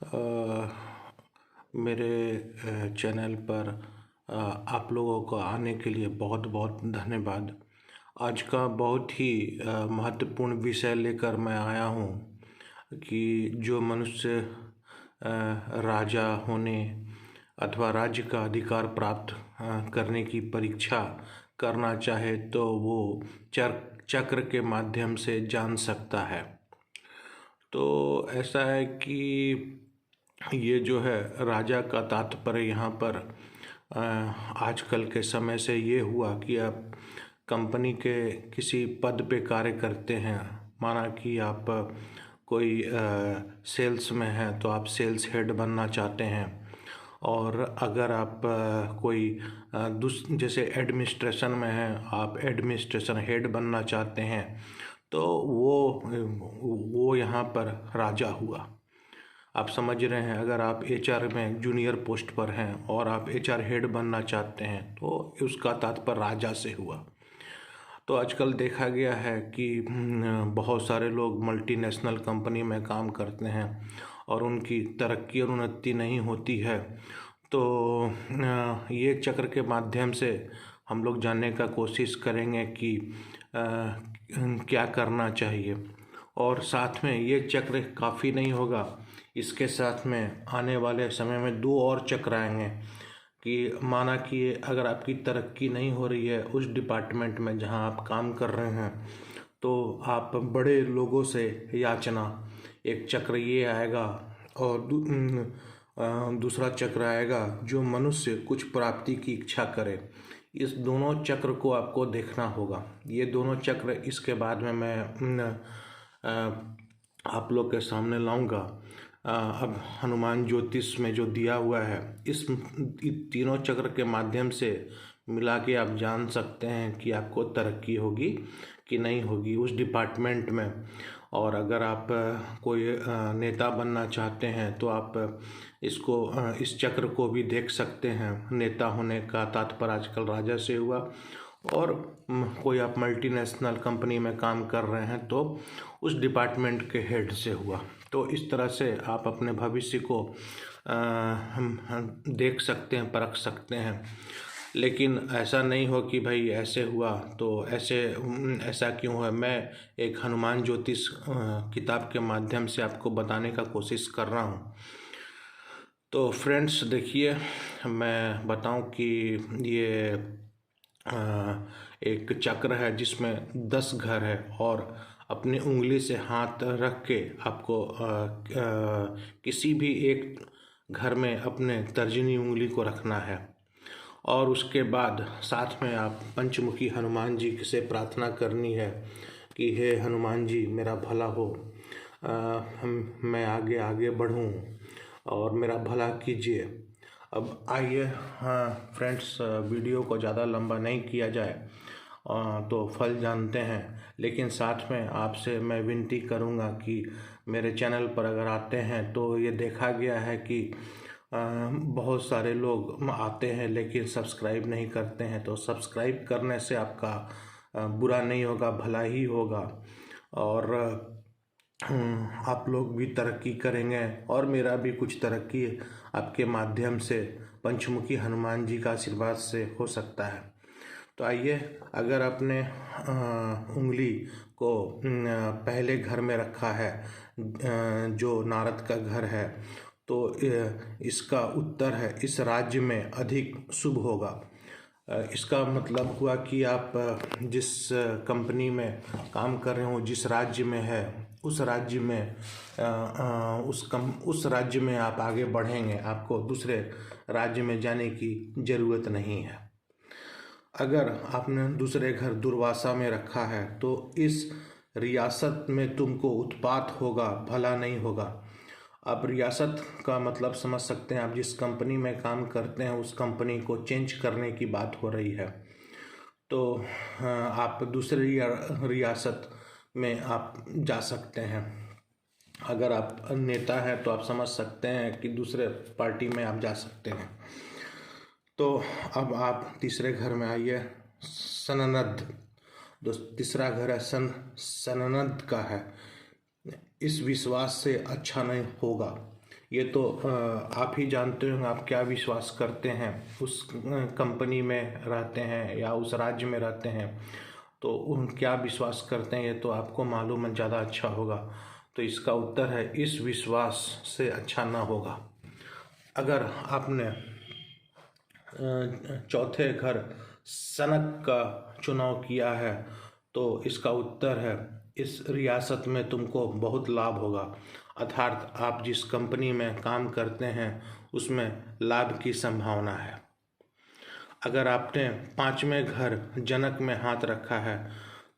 अ, मेरे चैनल पर आप लोगों को आने के लिए बहुत बहुत धन्यवाद। आज का बहुत ही महत्वपूर्ण विषय लेकर मैं आया हूँ कि जो मनुष्य राजा होने अथवा राज्य का अधिकार प्राप्त करने की परीक्षा करना चाहे तो वो चक्र के माध्यम से जान सकता है। तो ऐसा है कि ये जो है राजा का तात्पर्य यहाँ पर आजकल के समय से ये हुआ कि आप कंपनी के किसी पद पे कार्य करते हैं। माना कि आप कोई सेल्स में हैं तो आप सेल्स हेड बनना चाहते हैं, और अगर आप कोई जैसे एडमिनिस्ट्रेशन में हैं, आप एडमिनिस्ट्रेशन हेड बनना चाहते हैं, तो वो यहाँ पर राजा हुआ। आप समझ रहे हैं। अगर आप एचआर में जूनियर पोस्ट पर हैं और आप एचआर हेड बनना चाहते हैं तो उसका तात्पर्य राजा से हुआ। तो आजकल देखा गया है कि बहुत सारे लोग मल्टीनेशनल कंपनी में काम करते हैं और उनकी तरक्की और उन्नति नहीं होती है। तो ये चक्र के माध्यम से हम लोग जानने का कोशिश करेंगे कि क्या करना चाहिए। और साथ में ये चक्र काफ़ी नहीं होगा, इसके साथ में आने वाले समय में 2 और चक्र आएंगे कि माना कि अगर आपकी तरक्की नहीं हो रही है उस डिपार्टमेंट में जहां आप काम कर रहे हैं, तो आप बड़े लोगों से याचना, एक चक्र ये आएगा। और दूसरा चक्र आएगा जो मनुष्य कुछ प्राप्ति की इच्छा करे। इस दोनों चक्र को आपको देखना होगा। ये दोनों चक्र इसके बाद में मैं आप लोग के सामने लाऊंगा। अब हनुमान ज्योतिष में जो दिया हुआ है, इस तीनों चक्र के माध्यम से मिला के आप जान सकते हैं कि आपको तरक्की होगी कि नहीं होगी उस डिपार्टमेंट में। और अगर आप कोई नेता बनना चाहते हैं तो आप इस चक्र को भी देख सकते हैं। नेता होने का तात्पर्य आजकल राजा से हुआ। और कोई आप मल्टीनेशनल कंपनी में काम कर रहे हैं तो उस डिपार्टमेंट के हेड से हुआ। तो इस तरह से आप अपने भविष्य को हम देख सकते हैं, परख सकते हैं। लेकिन ऐसा नहीं हो कि भाई ऐसे हुआ तो ऐसा क्यों हुआ। मैं एक हनुमान ज्योतिष किताब के माध्यम से आपको बताने का कोशिश कर रहा हूँ। तो फ्रेंड्स देखिए, मैं बताऊं कि ये एक चक्र है जिसमें 10 घर है, और अपनी उंगली से हाथ रख के आपको किसी भी एक घर में अपने तर्जनी उंगली को रखना है। और उसके बाद साथ में आप पंचमुखी हनुमान जी से प्रार्थना करनी है कि हे हनुमान जी, मेरा भला हो, मैं आगे आगे बढ़ूं और मेरा भला कीजिए। अब आइए, हाँ फ्रेंड्स, वीडियो को ज़्यादा लंबा नहीं किया जाए तो फल जानते हैं। लेकिन साथ में आपसे मैं विनती करूंगा कि मेरे चैनल पर अगर आते हैं तो ये देखा गया है कि बहुत सारे लोग आते हैं लेकिन सब्सक्राइब नहीं करते हैं। तो सब्सक्राइब करने से आपका बुरा नहीं होगा, भला ही होगा। और आप लोग भी तरक्की करेंगे और मेरा भी कुछ तरक्की आपके माध्यम से पंचमुखी हनुमान जी का आशीर्वाद से हो सकता है। तो आइए, अगर आपने उंगली को पहले घर में रखा है जो नारद का घर है, तो इसका उत्तर है इस राज्य में अधिक शुभ होगा। इसका मतलब हुआ कि आप जिस कंपनी में काम कर रहे हो, जिस राज्य में है, उस राज्य में उस राज्य में आप आगे बढ़ेंगे। आपको दूसरे राज्य में जाने की ज़रूरत नहीं है। अगर आपने दूसरे घर दुर्वासा में रखा है तो इस रियासत में तुमको उत्पात होगा, भला नहीं होगा। आप रियासत का मतलब समझ सकते हैं। आप जिस कंपनी में काम करते हैं उस कंपनी को चेंज करने की बात हो रही है। तो आप दूसरी रियासत में आप जा सकते हैं। अगर आप नेता हैं तो आप समझ सकते हैं कि दूसरे पार्टी में आप जा सकते हैं। तो अब आप तीसरे घर में आइए, सननद। तीसरा घर है सननद का है। इस विश्वास से अच्छा नहीं होगा। ये तो आप ही जानते हो आप क्या विश्वास करते हैं, उस कंपनी में रहते हैं या उस राज्य में रहते हैं, तो उन क्या विश्वास करते हैं ये तो आपको मालूम है, ज़्यादा अच्छा होगा। तो इसका उत्तर है इस विश्वास से अच्छा ना होगा। अगर आपने चौथे घर सनक का चुनाव किया है तो इसका उत्तर है इस रियासत में तुमको बहुत लाभ होगा, अर्थात आप जिस कंपनी में काम करते हैं उसमें लाभ की संभावना है। अगर आपने पांचवें घर जनक में हाथ रखा है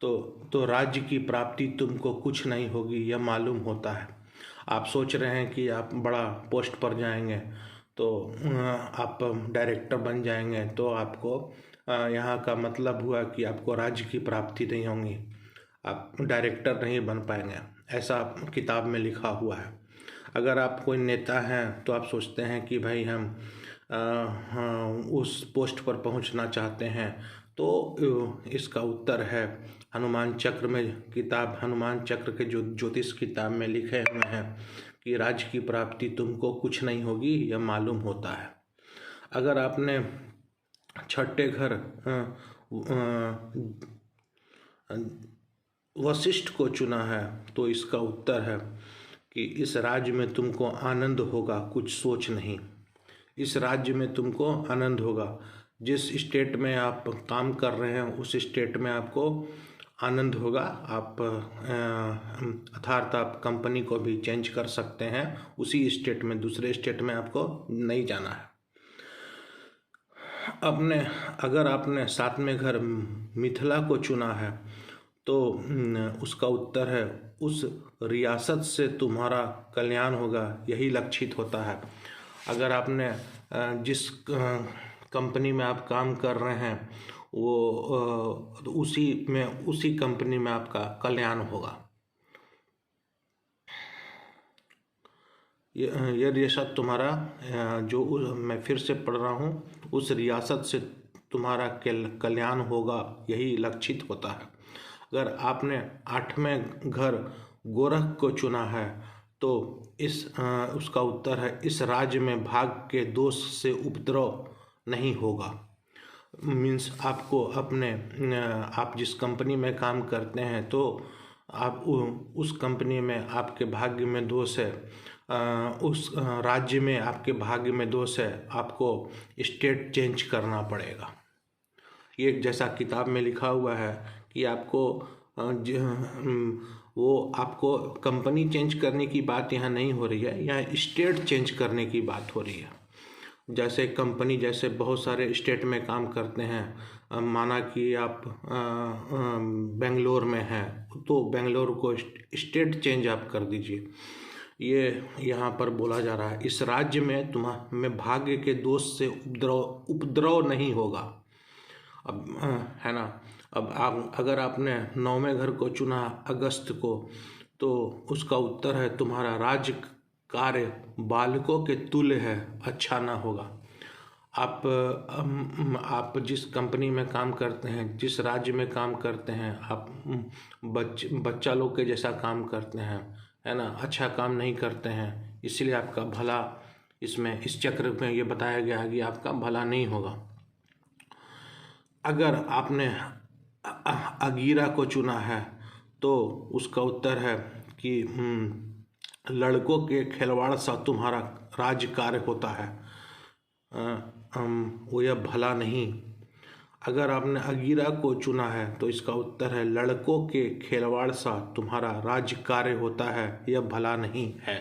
तो राज्य की प्राप्ति तुमको कुछ नहीं होगी, यह मालूम होता है। आप सोच रहे हैं कि आप बड़ा पोस्ट पर जाएंगे, तो आप डायरेक्टर बन जाएंगे, तो आपको यहाँ का मतलब हुआ कि आपको राज्य की प्राप्ति नहीं होगी, आप डायरेक्टर नहीं बन पाएंगे, ऐसा किताब में लिखा हुआ है। अगर आप कोई नेता हैं तो आप सोचते हैं कि भाई हम उस पोस्ट पर पहुंचना चाहते हैं, तो इसका उत्तर है हनुमान चक्र में, किताब हनुमान चक्र के जो ज्योतिष किताब में लिखे हुए हैं कि राज्य की प्राप्ति तुमको कुछ नहीं होगी, यह मालूम होता है। अगर आपने छठे घर वशिष्ठ को चुना है तो इसका उत्तर है कि इस राज्य में तुमको आनंद होगा, कुछ सोच नहीं। इस राज्य में तुमको आनंद होगा, जिस स्टेट में आप काम कर रहे हैं उस स्टेट में आपको आनंद होगा। आप अर्थात आप कंपनी को भी चेंज कर सकते हैं, उसी स्टेट में दूसरे स्टेट में आपको नहीं जाना है। अगर आपने सातवें घर मिथिला को चुना है तो उसका उत्तर है उस रियासत से तुम्हारा कल्याण होगा, यही लक्षित होता है। अगर आपने जिस कंपनी में आप काम कर रहे हैं वो उसी कंपनी में आपका कल्याण होगा। यह रियासत तुम्हारा जो मैं फिर से पढ़ रहा हूँ, उस रियासत से तुम्हारा कल्याण होगा, यही लक्षित होता है। अगर आपने आठवें घर गोरख को चुना है तो उसका उत्तर है इस राज्य में भाग के दोष से उपद्रव नहीं होगा। मीन्स आपको आप जिस कंपनी में काम करते हैं तो आप उस कंपनी में आपके भाग्य में दोष है, उस राज्य में आपके भाग्य में दोष है, आपको स्टेट चेंज करना पड़ेगा। ये जैसा किताब में लिखा हुआ है कि आपको कंपनी चेंज करने की बात यहाँ नहीं हो रही है, यहाँ स्टेट चेंज करने की बात हो रही है। जैसे कंपनी जैसे बहुत सारे स्टेट में काम करते हैं, माना कि आप बेंगलोर में हैं तो बेंगलोर को स्टेट चेंज आप कर दीजिए। ये यहाँ पर बोला जा रहा है इस राज्य में भाग्य के दोष से उपद्रव नहीं होगा। अब है ना, अब अगर आपने नौवें घर को चुना अगस्त को तो उसका उत्तर है तुम्हारा राज्य कार्य बालकों के तुल्य है, अच्छा ना होगा। आप जिस कंपनी में काम करते हैं, जिस राज्य में काम करते हैं, आप बच्चा लोग के जैसा काम करते हैं, है ना, अच्छा काम नहीं करते हैं, इसलिए आपका भला इस चक्र में ये बताया गया है कि आपका भला नहीं होगा। अगर आपने अगीरा को चुना है तो उसका उत्तर है कि लड़कों के खिलवाड़ सा तुम्हारा राज्य कार्य होता है, वो यह भला नहीं। अगर आपने अगीरा को चुना है तो इसका उत्तर है लड़कों के खिलवाड़ सा तुम्हारा राज्य कार्य होता है, यह भला नहीं है।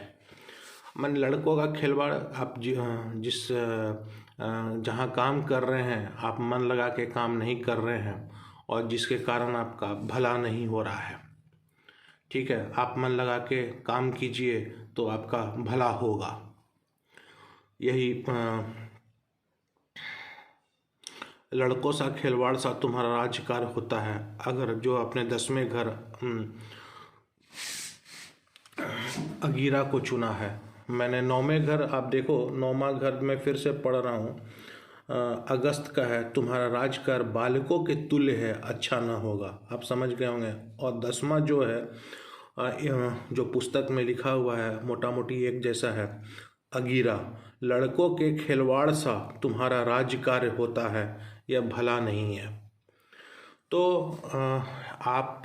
मन लड़कों का खिलवाड़, आप जिस जहाँ काम कर रहे हैं आप मन लगा के काम नहीं कर रहे हैं और जिसके कारण आपका भला नहीं हो रहा है। ठीक है, आप मन लगा के काम कीजिए तो आपका भला होगा। यही लड़कों सा खिलवाड़ सा तुम्हारा राज्य कार्य होता है। अगर जो अपने 10वें घर अगीरा को चुना है, मैंने 9वें घर, आप देखो 9वां घर मैं फिर से पढ़ रहा हूँ, अगस्त का है, तुम्हारा राजकार बालकों के तुल्य है, अच्छा ना होगा। आप समझ गए होंगे। और 10वां जो है जो पुस्तक में लिखा हुआ है मोटा मोटी एक जैसा है, अगीरा, लड़कों के खिलवाड़ सा तुम्हारा राज कार्य होता है, यह भला नहीं है। तो आप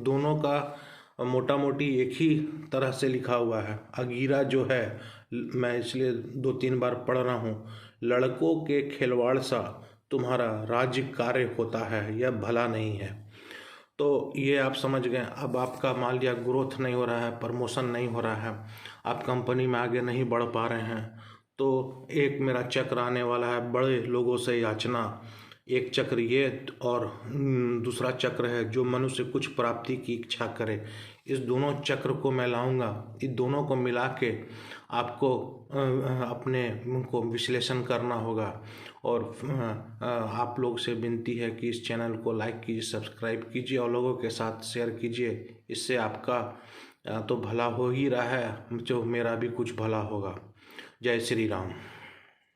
दोनों का मोटा मोटी एक ही तरह से लिखा हुआ है। अगीरा जो है, मैं इसलिए 2-3 बार पढ़ रहा हूँ, लड़कों के खिलवाड़ सा तुम्हारा राज्य कार्य होता है, यह भला नहीं है। तो ये आप समझ गए। अब आपका मान लिया ग्रोथ नहीं हो रहा है, प्रमोशन नहीं हो रहा है, आप कंपनी में आगे नहीं बढ़ पा रहे हैं, तो एक मेरा चक्र आने वाला है, बड़े लोगों से याचना। एक चक्र ये और दूसरा चक्र है जो मनुष्य कुछ प्राप्ति की इच्छा करे। इस दोनों चक्र को मैं लाऊंगा, इन दोनों को मिला के आपको अपने को विश्लेषण करना होगा। और आप लोग से विनती है कि इस चैनल को लाइक कीजिए, सब्सक्राइब कीजिए और लोगों के साथ शेयर कीजिए। इससे आपका तो भला हो ही रहा है, जो मेरा भी कुछ भला होगा। जय श्री राम।